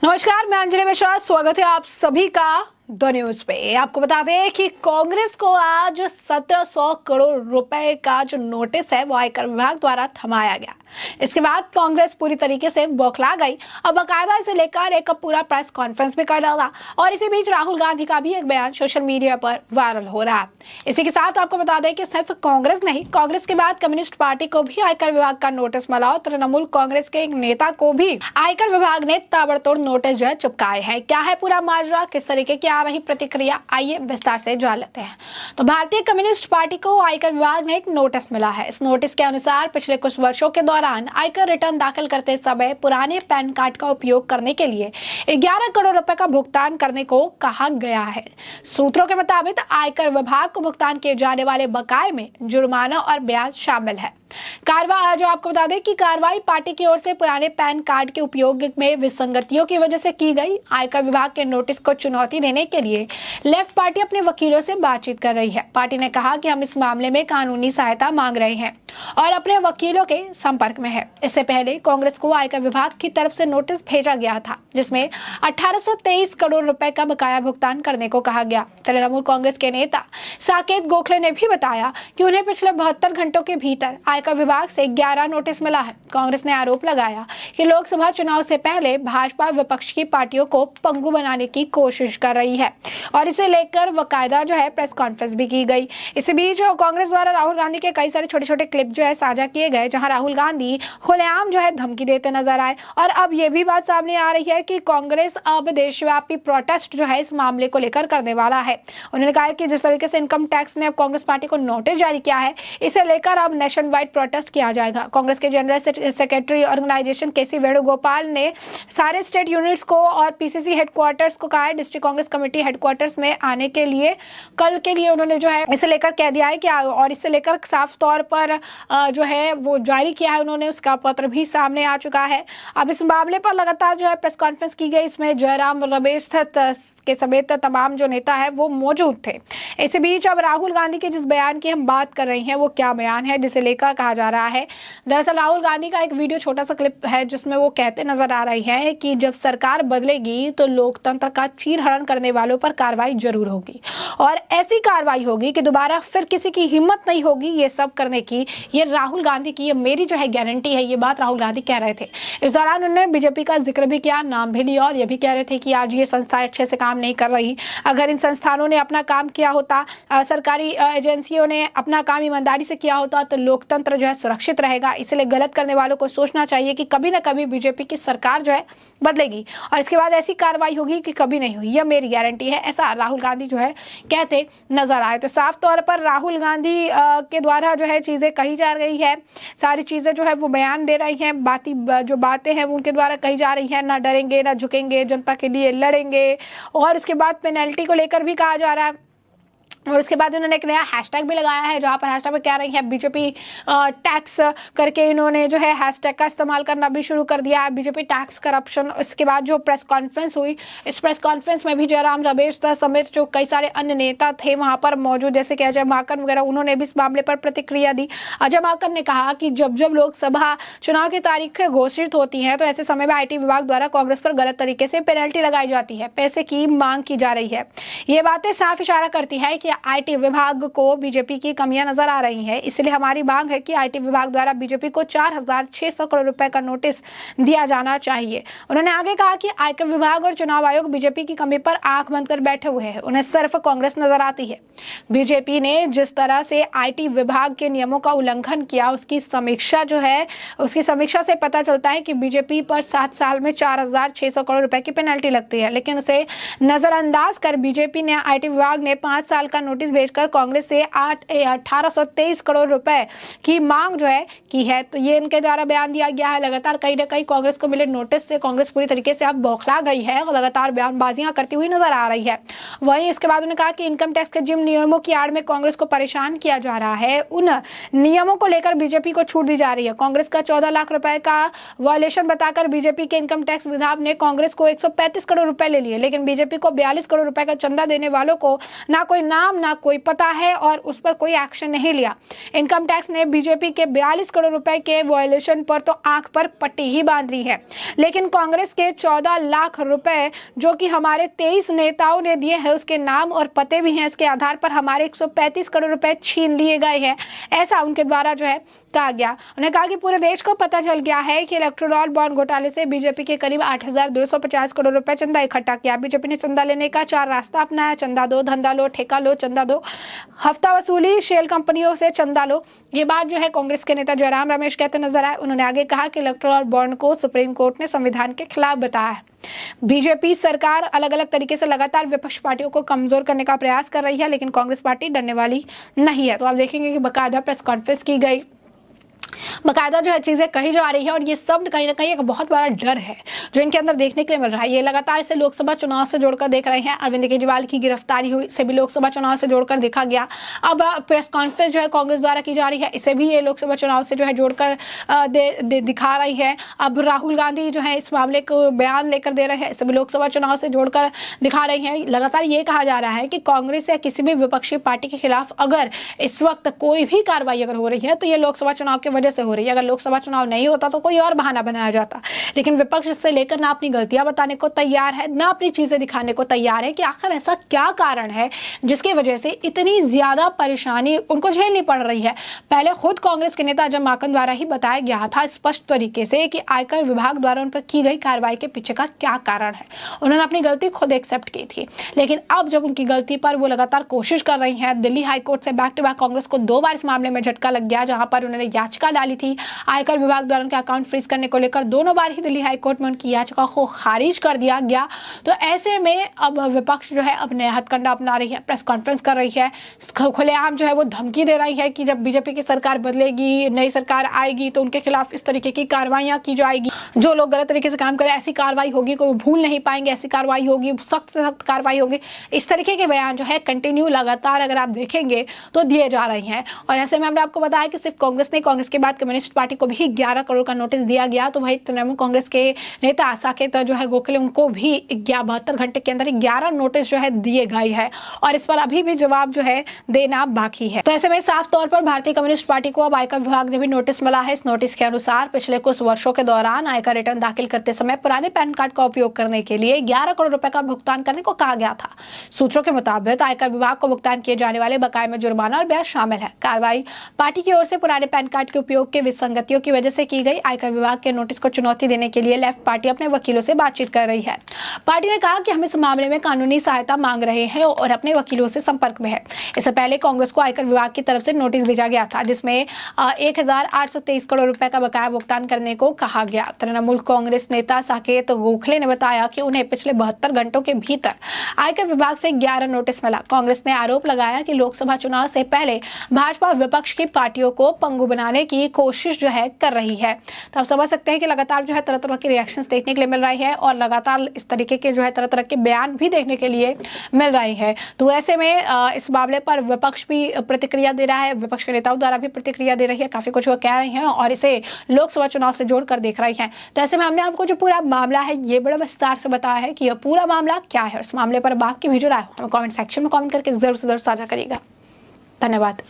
नमस्कार, मैं अंजलि मिश्रा। स्वागत है आप सभी का द न्यूज पे। आपको बता दें कि कांग्रेस को आज 1700 करोड़ रुपए का जो नोटिस है वो आयकर विभाग द्वारा थमाया गया। इसके बाद कांग्रेस पूरी तरीके से बौखला गई और बाकायदा इसे लेकर एक पूरा प्रेस कॉन्फ्रेंस भी कर डाला। और इसी बीच राहुल गांधी का भी एक बयान सोशल मीडिया पर वायरल हो रहा है। इसी के साथ आपको बता दें कि सिर्फ कांग्रेस नहीं, कांग्रेस के बाद कम्युनिस्ट पार्टी को भी आयकर विभाग का नोटिस मिला और तृणमूल कांग्रेस के एक नेता को भी आयकर विभाग ने ताबड़तोड़ नोटिस जो है चिपकाए हैं। क्या है पूरा माजरा, किस तरीके की आ रही प्रतिक्रिया, आइए विस्तार से जान लेते हैं। तो भारतीय कम्युनिस्ट पार्टी को आयकर विभाग ने एक नोटिस मिला है। इस नोटिस के अनुसार पिछले कुछ वर्षों के दौरान आयकर रिटर्न दाखिल करते समय पुराने पैन कार्ड का उपयोग करने के लिए 11 करोड़ रुपए का भुगतान करने को कहा गया है। सूत्रों के मुताबिक आयकर विभाग को भुगतान किए जाने वाले बकाये में जुर्माना और ब्याज शामिल है। कार्रवाई जो आपको बता दें कि कार्रवाई पार्टी की ओर से पुराने पैन कार्ड के उपयोग में विसंगतियों की वजह से की गई। आयकर विभाग के नोटिस को चुनौती देने के लिए लेफ्ट पार्टी अपने वकीलों से बातचीत कर रही है। पार्टी ने कहा कि हम इस मामले में कानूनी सहायता मांग रहे हैं और अपने वकीलों के संपर्क में है। इससे पहले कांग्रेस को आयकर विभाग की तरफ से नोटिस भेजा गया था जिसमें 1823 करोड़ रुपए का बकाया भुगतान करने को कहा गया। तृणमूल कांग्रेस के नेता साकेत गोखले ने भी बताया कि उन्हें पिछले 72 घंटों के भीतर आयकर विभाग से 11 नोटिस मिला है। कांग्रेस ने आरोप लगाया कि लोकसभा चुनाव से पहले भाजपा विपक्ष की पार्टियों को पंगु बनाने की कोशिश कर रही है और इसे लेकर बाकायदा जो है प्रेस कॉन्फ्रेंस भी की गई। इसी बीच कांग्रेस द्वारा राहुल गांधी के कई सारे छोटे छोटे क्लिप जो है साझा किए गए, जहां राहुल गांधी खुलेआम जो है धमकी देते नजर आए। और अब ये भी बात सामने आ रही है कि कांग्रेस अब देशव्यापी प्रोटेस्ट जो है इस मामले को लेकर करने वाला है। उन्होंने कहा कि जिस तरीके से इनकम टैक्स ने अब कांग्रेस पार्टी को नोटिस जारी किया है, इसे लेकर अब नेशन वाइड प्रोटेस्ट किया जाएगा। कांग्रेस के जनरल सेक्रेटरी ऑर्गेनाइजेशन केसी वेणुगोपाल ने सारे स्टेट यूनिट्स को और पीसीसी हेडक्वार्टर्स को कहा है डिस्ट्रिक्ट कांग्रेस कमेटी हेडक्वार्टर्स में आने के लिए कल के लिए उन्होंने जो है इसे लेकर कह दिया है कि और इसे लेकर साफ तौर पर जो है वो जारी किया है उन्होंने, उसका पत्र भी सामने आ चुका है। अब इस मामले पर लगातार जो है प्रेस कॉन्फ्रेंस की गई। इसमें जयराम रमेश के समेत तमाम जो नेता है वो मौजूद थे। इसी बीच अब राहुल गांधी के जिस बयान की हम बात कर रहे हैं वो क्या बयान है जिसे लेकर कहा जा रहा है। दरअसल राहुल गांधी का एक वीडियो छोटा सा क्लिप है जिसमें वो कहते नजर आ रही है कि जब सरकार बदलेगी तो लोकतंत्र का चीरहरण करने वालों पर कार्रवाई जरूर होगी और ऐसी कार्रवाई होगी कि दोबारा फिर किसी की हिम्मत नहीं होगी ये सब करने की। ये राहुल गांधी की, ये मेरी जो है गारंटी है। ये बात राहुल गांधी कह रहे थे। इस दौरान उन्होंने बीजेपी का जिक्र भी किया, नाम भी लिया और ये भी कह रहे थे कि आज ये संस्था अच्छे से नहीं कर रही। अगर इन संस्थानों ने अपना काम किया होता, सरकारी एजेंसियों ने अपना काम ईमानदारी से किया होता तो लोकतंत्र जो है सुरक्षित रहेगा। इसलिए गलत करने वालों को सोचना चाहिए कि कभी ना कभी बीजेपी की सरकार जो है बदलेगी और इसके बाद ऐसी कार्रवाई होगी कि कभी नहीं हुई। यह मेरी गारंटी है, ऐसा राहुल गांधी जो है कहते नजर आए। तो साफ तौर पर राहुल गांधी के द्वारा जो है चीजें कही जा रही है, सारी चीजें जो है वो बयान दे रही हैं, जो बातें हैं उनके द्वारा कही जा रही है। ना डरेंगे ना झुकेंगे, जनता के लिए लड़ेंगे। और उसके बाद पेनल्टी को लेकर भी कहा जा रहा है और उसके बाद उन्होंने एक नया हैशटैग भी लगाया है जहां पर हैशटैग में कह रही है बीजेपी टैक्स करके इन्होंने जो है हैशटैग का इस्तेमाल करना भी शुरू कर दिया है, बीजेपी टैक्स करप्शन। इसके बाद जो प्रेस कॉन्फ्रेंस हुई, इस प्रेस कॉन्फ्रेंस में भी जयराम रमेश समेत जो कई सारे अन्य नेता थे वहां पर मौजूद, जैसे कि अजय माकन वगैरह, उन्होंने भी इस मामले पर प्रतिक्रिया दी। अजय माकन ने कहा कि जब जब लोकसभा चुनाव की तारीखें घोषित होती हैं तो ऐसे समय में आईटी विभाग द्वारा कांग्रेस पर गलत तरीके से पेनल्टी लगाई जाती है, पैसे की मांग की जा रही है। ये बातें साफ इशारा करती है कि आईटी विभाग को बीजेपी की कमियां नजर आ रही हैं। इसलिए हमारी मांग है कि आईटी विभाग द्वारा बीजेपी को 4600 करोड़ रुपए का नोटिस दिया जाना चाहिए। उन्होंने आगे कहा कि आयकर विभाग और चुनाव आयोग बीजेपी की कमी पर आंख बंद कर बैठे हुए हैं, उन्हें सिर्फ कांग्रेस नजर आती है। बीजेपी ने जिस तरह से आईटी विभाग के नियमों का उल्लंघन किया उसकी समीक्षा से पता चलता है कि बीजेपी पर 7 साल में 4600 करोड़ रुपए की पेनल्टी लगती है, लेकिन उसे नजरअंदाज कर बीजेपी ने आईटी विभाग ने 5 साल का नोटिस भेजकर कांग्रेस से 1823 करोड़ रुपए की मांग जो है की है। तो ये इनके द्वारा बयान दिया गया है। लगातार कहीं ना कहीं कांग्रेस को मिले नोटिस से कांग्रेस पूरी तरीके से अब बौखला गई है और लगातार बयानबाजियां करती हुई नजर आ रही है। वहीं इसके बाद उन्होंने कहा कि इनकम टैक्स के जिन नियमों की आड़ में कांग्रेस को परेशान किया जा रहा है उन नियमों को लेकर बीजेपी को छूट दी जा रही है। कांग्रेस का 14 लाख रुपए का वायलेशन बताकर बीजेपी के इनकम टैक्स विभाग ने कांग्रेस को 135 करोड़ रुपए ले लिए, लेकिन बीजेपी को 42 करोड़ रुपए का चंदा देने वालों को ना कोई नाम नाम ना कोई पता है और उस पर कोई एक्शन नहीं लिया। इनकम टैक्स ने बीजेपी के 42 करोड़ रुपए के वायलेशन पर तो आंख पर पट्टी ही बांध ली है, लेकिन कांग्रेस के 14 लाख रुपए जो कि हमारे 23 नेताओं ने दिए हैं, उसके नाम और पते भी हैं, इसके आधार पर हमारे 135 करोड़ रुपए छीन लिए गए हैं, ऐसा उनके द्वारा जो है कहा गया। उन्होंने कहा कि पूरे देश को पता चल गया है कि इलेक्टोरल बॉन्ड घोटाले से बीजेपी के करीब 8,250 करोड़ रुपए चंदा इकट्ठा किया। बीजेपी ने चंदा लेने का 4 रास्ता अपनाया: चंदा दो, धंधा लो, ठेका लो, चंदा दो, हफ्ता वसूली, शेल कंपनियों से चंदा लो। ये बात जो है कांग्रेस के नेता जयराम रमेश कहते नजर आए। उन्होंने आगे कहा कि इलेक्टोरल बॉन्ड को सुप्रीम कोर्ट ने संविधान के खिलाफ बताया है। बीजेपी सरकार अलग अलग तरीके से लगातार विपक्ष पार्टियों को कमजोर करने का प्रयास कर रही है, लेकिन कांग्रेस पार्टी डरने वाली नहीं है। तो आप देखेंगे कि बाकायदा प्रेस कॉन्फ्रेंस की गई, बाकायदा जो है चीजें कही जा रही है, और ये सब कहीं ना कहीं एक बहुत बड़ा डर है जो इनके अंदर देखने के लिए मिल रहा है। ये लगातार इसे लोकसभा चुनाव से जोड़कर देख रहे हैं। अरविंद केजरीवाल की गिरफ्तारी हुई, इसे भी लोकसभा चुनाव से जोड़कर देखा गया। अब प्रेस कॉन्फ्रेंस जो है कांग्रेस द्वारा की जा रही है, इसे भी ये लोकसभा चुनाव से जो है जोड़कर दिखा रही है। अब राहुल गांधी जो है इस मामले को बयान लेकर दे रहे हैं, इसे भी लोकसभा चुनाव से जोड़कर दिखा रही है। लगातार ये कहा जा रहा है कि कांग्रेस या किसी भी विपक्षी पार्टी के खिलाफ अगर इस वक्त कोई भी कार्रवाई अगर हो रही है तो ये लोकसभा चुनाव की वजह से हो रही है। अगर लोकसभा चुनाव नहीं होता तो कोई और बहाना बनाया जाता, लेकिन विपक्ष इससे लेकर ना अपनी गलतियां बताने को तैयार है, ना अपनी चीजें दिखाने को तैयार है कि आखिर ऐसा क्या कारण है जिसकी वजह से इतनी ज्यादा परेशानी उनको झेलनी पड़ रही है। पहले खुद कांग्रेस के नेता अजय माकन द्वारा ही बताया गया था स्पष्ट तरीके से कि आयकर विभाग द्वारा उन पर की गई कार्रवाई के पीछे का क्या कारण है। उन्होंने अपनी गलती खुद एक्सेप्ट की थी, लेकिन अब जब उनकी गलती पर वो लगातार कोशिश कर रही है, दिल्ली हाईकोर्ट से बैक टू बैक कांग्रेस को 2 बार इस मामले में झटका लग गया, जहां पर उन्होंने याचिका डाली थी आयकर विभाग द्वारा उनके अकाउंट फ्रीज करने को लेकर। दोनों बार ही दिल्ली हाईकोर्ट में उनकी याचिका को खारिज कर दिया गया। तो ऐसे में अब विपक्ष जो है अपने हथकंडा अपना रही है, प्रेस कॉन्फ्रेंस कर रही है, खुलेआम जो है वो धमकी दे रही है कि जब बीजेपी की सरकार बदलेगी, नई सरकार आएगी तो उनके खिलाफ इस तरीके की कार्रवाइयां की जाएगी। जो लोग गलत तरीके से काम करें ऐसी कार्रवाई होगी, कोई भूल नहीं पाएंगे, ऐसी कार्रवाई होगी, सख्त से सख्त कार्रवाई होगी। इस तरीके के बयान जो है कंटिन्यू लगातार अगर आप देखेंगे तो दिए जा रहे हैं। और ऐसे में हमने आपको बताया कि सिर्फ कांग्रेस नहीं, कांग्रेस के बाद कम्युनिस्ट पार्टी को भी 11 करोड़ का नोटिस दिया गया। तो भाई तृणमूल कांग्रेस के नेता साकेत जो है गोखले, उनको भी 72 घंटे के अंदर 11 नोटिस जो है दिए गए हैं, और इस पर अभी भी जवाब जो है देना बाकी है। तो ऐसे में साफ तौर पर भारतीय कम्युनिस्ट पार्टी को अब आयकर विभाग ने भी नोटिस मिला है। इस नोटिस के अनुसार पिछले कुछ वर्षों के दौरान आयकर रिटर्न दाखिल करते समय पुराने पैन कार्ड का उपयोग करने के लिए 11 करोड़ रुपए का भुगतान करने को कहा गया था। सूत्रों के मुताबिक आयकर विभाग को भुगतान किए जाने वाले बकाये में जुर्माना और ब्याज शामिल है। कार्रवाई पार्टी की ओर से पुराने पैन कार्ड के उपयोग के विसंगतियों की वजह से की गई। आयकर विभाग के नोटिस को चुनौती देने के लिए लेफ्ट पार्टी अपने वकीलों से बातचीत कर रही है। पार्टी ने कहा कि हम इस मामले में कानूनी सहायता मांग रहे हैं और अपने वकीलों से संपर्क में है। इससे पहले कांग्रेस को आयकर विभाग की तरफ से नोटिस भेजा गया था, जिसमें 1,823 करोड़ रुपए का बकाया भुगतान करने को कहा गया। तृणमूल कांग्रेस नेता साकेत गोखले ने बताया कि उन्हें पिछले 72 घंटों के भीतर आयकर विभाग से 11 नोटिस मिला। कांग्रेस ने आरोप लगाया कि लोकसभा चुनाव से पहले भाजपा विपक्ष की पार्टियों को पंगु बनाने की कोशिश जो है कर रही है। तो आप समझ सकते हैं कि लगातार जो है तरह तरह के रिएक्शंस देखने के लिए मिल रही है, और लगातार इस तरीके के जो है तरह तरह के बयान भी देखने के लिए मिल रहे हैं। तो ऐसे में इस मामले पर विपक्ष भी प्रतिक्रिया दे रहा है, विपक्ष के नेताओं द्वारा भी प्रतिक्रिया दे रही है, काफी कुछ वो कह रहे हैं और इसे लोकसभा चुनाव से जोड़कर देख रही है। तो ऐसे में हमने आपको जो पूरा मामला है ये बड़ा विस्तार से बताया है कि यह पूरा मामला क्या है। इस मामले पर बाकी भी जो राय कमेंट सेक्शन में कमेंट करके जरूर से जरूर साझा करिएगा। धन्यवाद।